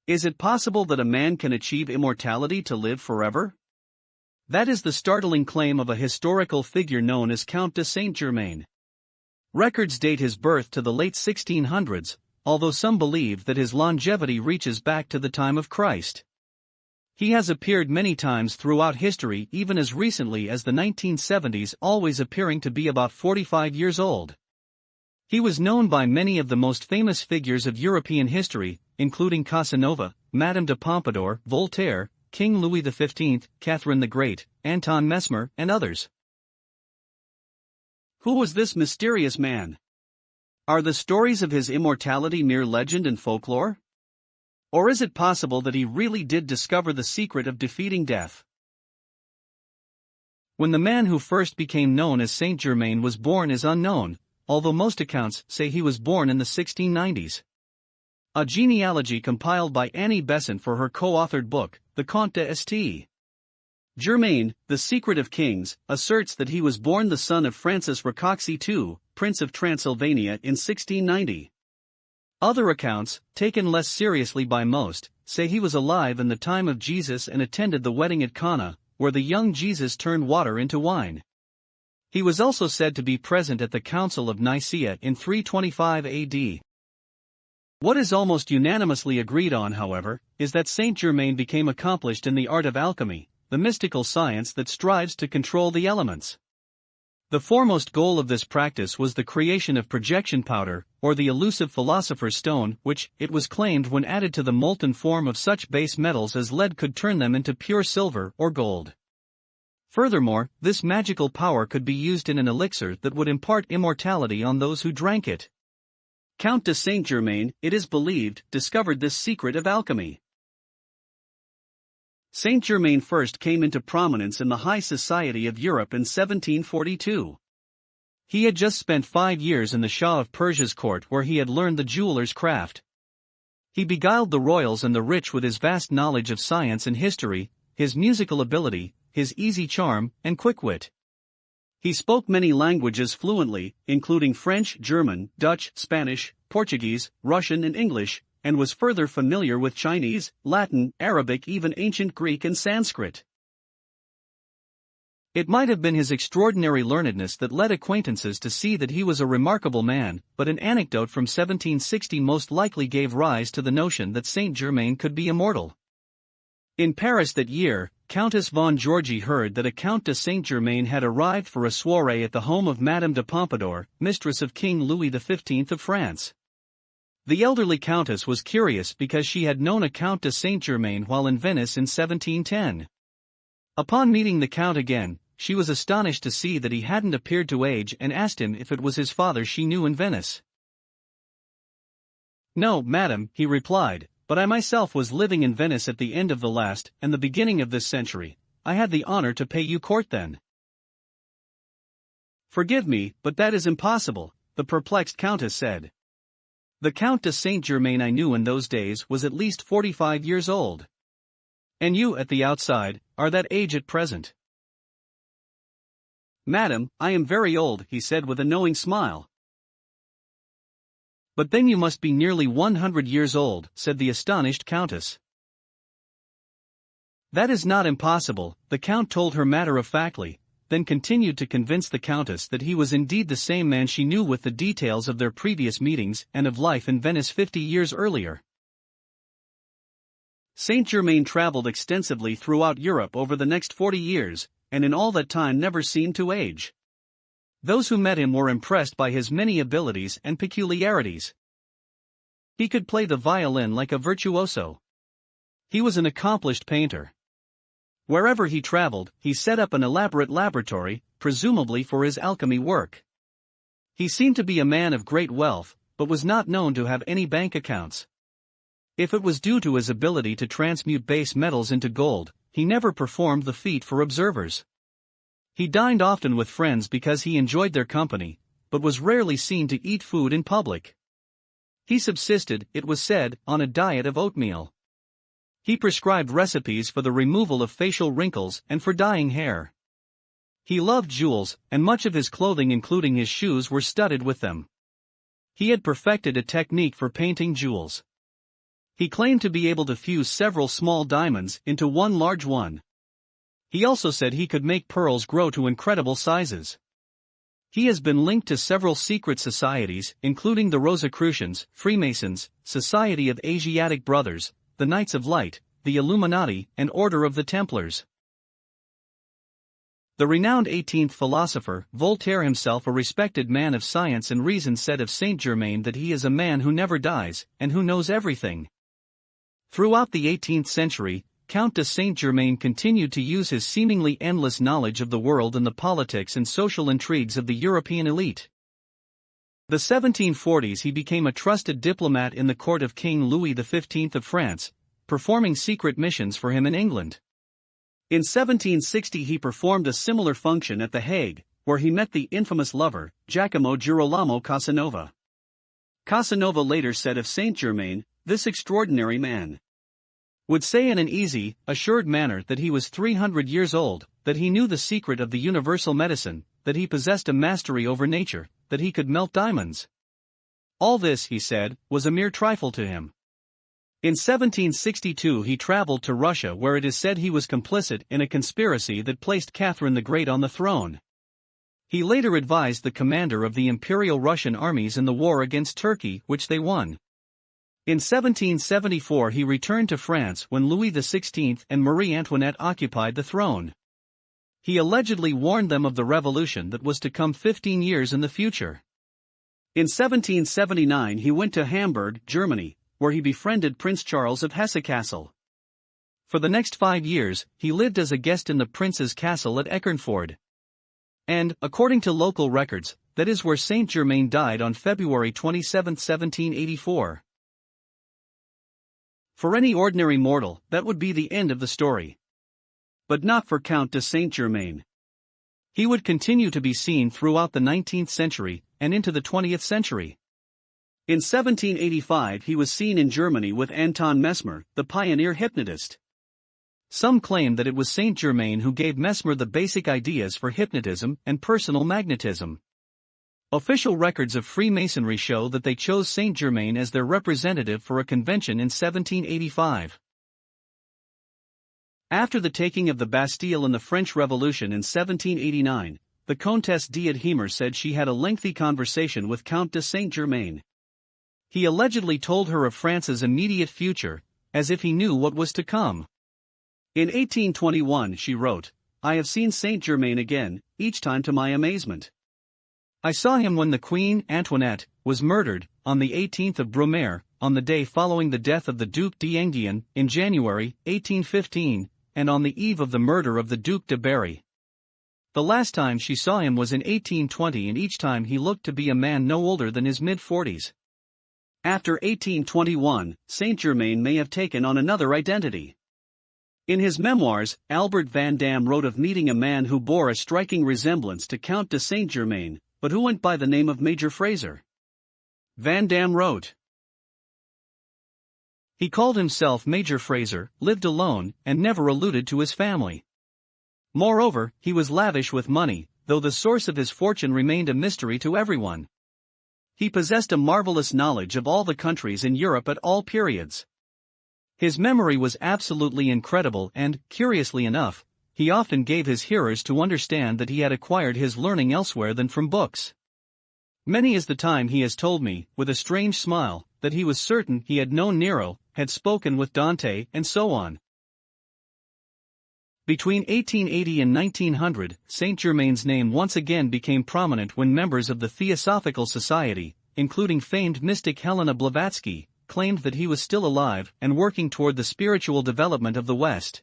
Is it possible that a man can achieve immortality to live forever? That is the startling claim of a historical figure known as Count de Saint-Germain. Records date his birth to the late 1600s, although some believe that his longevity reaches back to the time of Christ. He has appeared many times throughout history, even as recently as the 1970s, always appearing to be about 45 years old. He was known by many of the most famous figures of European history, including Casanova, Madame de Pompadour, Voltaire, King Louis XV, Catherine the Great, Anton Mesmer, and others. Who was this mysterious man? Are the stories of his immortality mere legend and folklore? Or is it possible that he really did discover the secret of defeating death? When the man who first became known as Saint Germain was born is unknown, although most accounts say he was born in the 1690s. A genealogy compiled by Annie Besant for her co-authored book, The Comte de St. Germain, The Secret of Kings, asserts that he was born the son of Francis Rákóczi II, Prince of Transylvania, in 1690. Other accounts, taken less seriously by most, say he was alive in the time of Jesus and attended the wedding at Cana, where the young Jesus turned water into wine. He was also said to be present at the Council of Nicaea in 325 AD. What is almost unanimously agreed on, however, is that Saint Germain became accomplished in the art of alchemy, the mystical science that strives to control the elements. The foremost goal of this practice was the creation of projection powder, or the elusive philosopher's stone, which, it was claimed, when added to the molten form of such base metals as lead, could turn them into pure silver or gold. Furthermore, this magical power could be used in an elixir that would impart immortality on those who drank it. Count de Saint-Germain, it is believed, discovered this secret of alchemy. Saint-Germain first came into prominence in the high society of Europe in 1742. He had just spent 5 years in the Shah of Persia's court, where he had learned the jeweler's craft. He beguiled the royals and the rich with his vast knowledge of science and history, his musical ability, his easy charm, and quick wit. He spoke many languages fluently, including French, German, Dutch, Spanish, Portuguese, Russian, and English, and was further familiar with Chinese, Latin, Arabic, even ancient Greek and Sanskrit. It might have been his extraordinary learnedness that led acquaintances to see that he was a remarkable man, but an anecdote from 1760 most likely gave rise to the notion that Saint Germain could be immortal. In Paris that year, Countess von Georgi heard that a Count de Saint-Germain had arrived for a soirée at the home of Madame de Pompadour, mistress of King Louis XV of France. The elderly countess was curious because she had known a Count de Saint-Germain while in Venice in 1710. Upon meeting the Count again, she was astonished to see that he hadn't appeared to age and asked him if it was his father she knew in Venice. "No, madam," he replied, "but I myself was living in Venice at the end of the last and the beginning of this century. I had the honor to pay you court then." "Forgive me, but that is impossible," the perplexed countess said. "The Count de Saint-Germain I knew in those days was at least 45 years old. And you, at the outside, are that age at present." "Madam, I am very old," he said with a knowing smile. "But then you must be nearly 100 years old," said the astonished countess. "That is not impossible," the Count told her matter-of-factly, then continued to convince the Countess that he was indeed the same man she knew, with the details of their previous meetings and of life in Venice 50 years earlier. Saint-Germain traveled extensively throughout Europe over the next 40 years, and in all that time never seemed to age. Those who met him were impressed by his many abilities and peculiarities. He could play the violin like a virtuoso. He was an accomplished painter. Wherever he traveled, he set up an elaborate laboratory, presumably for his alchemy work. He seemed to be a man of great wealth, but was not known to have any bank accounts. If it was due to his ability to transmute base metals into gold, he never performed the feat for observers. He dined often with friends because he enjoyed their company, but was rarely seen to eat food in public. He subsisted, it was said, on a diet of oatmeal. He prescribed recipes for the removal of facial wrinkles and for dyeing hair. He loved jewels, and much of his clothing, including his shoes, were studded with them. He had perfected a technique for painting jewels. He claimed to be able to fuse several small diamonds into one large one. He also said he could make pearls grow to incredible sizes. He has been linked to several secret societies, including the Rosicrucians, Freemasons, Society of Asiatic Brothers, the Knights of Light, the Illuminati, and Order of the Templars. The renowned 18th philosopher, Voltaire, himself a respected man of science and reason, said of Saint-Germain that he is a man who never dies, and who knows everything. Throughout the 18th century, Count de Saint-Germain continued to use his seemingly endless knowledge of the world and the politics and social intrigues of the European elite. The 1740s he became a trusted diplomat in the court of King Louis XV of France, performing secret missions for him in England. In 1760 he performed a similar function at The Hague, where he met the infamous lover, Giacomo Girolamo Casanova. Casanova later said of Saint-Germain, "This extraordinary man would say in an easy, assured manner that he was 300 years old, that he knew the secret of the universal medicine, that he possessed a mastery over nature, that he could melt diamonds." All this, he said, was a mere trifle to him. In 1762 he traveled to Russia, where it is said he was complicit in a conspiracy that placed Catherine the Great on the throne. He later advised the commander of the Imperial Russian armies in the war against Turkey, which they won. In 1774 he returned to France when Louis XVI and Marie Antoinette occupied the throne. He allegedly warned them of the revolution that was to come 15 years in the future. In 1779 he went to Hamburg, Germany, where he befriended Prince Charles of Hesse-Kassel. For the next 5 years, he lived as a guest in the prince's castle at Eckernford. And, according to local records, that is where Saint-Germain died on February 27, 1784. For any ordinary mortal, that would be the end of the story. But not for Count de Saint-Germain. He would continue to be seen throughout the 19th century, and into the 20th century. In 1785 he was seen in Germany with Anton Mesmer, the pioneer hypnotist. Some claim that it was Saint-Germain who gave Mesmer the basic ideas for hypnotism and personal magnetism. Official records of Freemasonry show that they chose Saint-Germain as their representative for a convention in 1785. After the taking of the Bastille in the French Revolution in 1789, the Comtesse d'Adhemer said she had a lengthy conversation with Count de Saint-Germain. He allegedly told her of France's immediate future, as if he knew what was to come. In 1821 she wrote, "I have seen Saint-Germain again, each time to my amazement. I saw him when the Queen, Antoinette, was murdered, on the 18th of Brumaire, on the day following the death of the Duc d'Enghien, in January, 1815, and on the eve of the murder of the Duc de Berry. The last time she saw him was in 1820, and each time he looked to be a man no older than his mid-40s. After 1821, Saint-Germain may have taken on another identity." In his memoirs, Albert Van Dam wrote of meeting a man who bore a striking resemblance to Count de Saint-Germain, but who went by the name of Major Fraser. Van Dam wrote, "He called himself Major Fraser, lived alone, and never alluded to his family. Moreover, he was lavish with money, though the source of his fortune remained a mystery to everyone. He possessed a marvelous knowledge of all the countries in Europe at all periods. His memory was absolutely incredible and, curiously enough, he often gave his hearers to understand that he had acquired his learning elsewhere than from books. Many is the time he has told me, with a strange smile, that he was certain he had known Nero, had spoken with Dante, and so on." Between 1880 and 1900, Saint-Germain's name once again became prominent when members of the Theosophical Society, including famed mystic Helena Blavatsky, claimed that he was still alive and working toward the spiritual development of the West.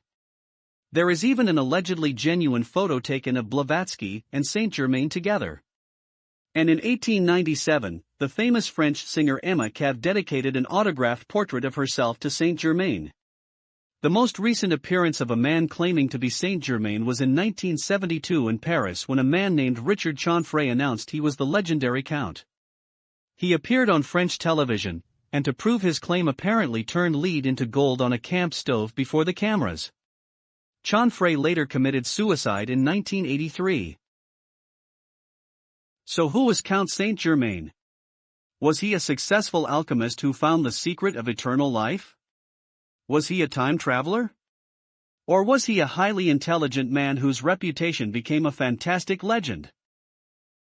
There is even an allegedly genuine photo taken of Blavatsky and Saint-Germain together. And in 1897, the famous French singer Emma Cave dedicated an autographed portrait of herself to Saint-Germain. The most recent appearance of a man claiming to be Saint-Germain was in 1972 in Paris, when a man named Richard Chanfray announced he was the legendary Count. He appeared on French television, and to prove his claim apparently turned lead into gold on a camp stove before the cameras. Chanfray later committed suicide in 1983. So who was Count Saint-Germain? Was he a successful alchemist who found the secret of eternal life? Was he a time traveler? Or was he a highly intelligent man whose reputation became a fantastic legend?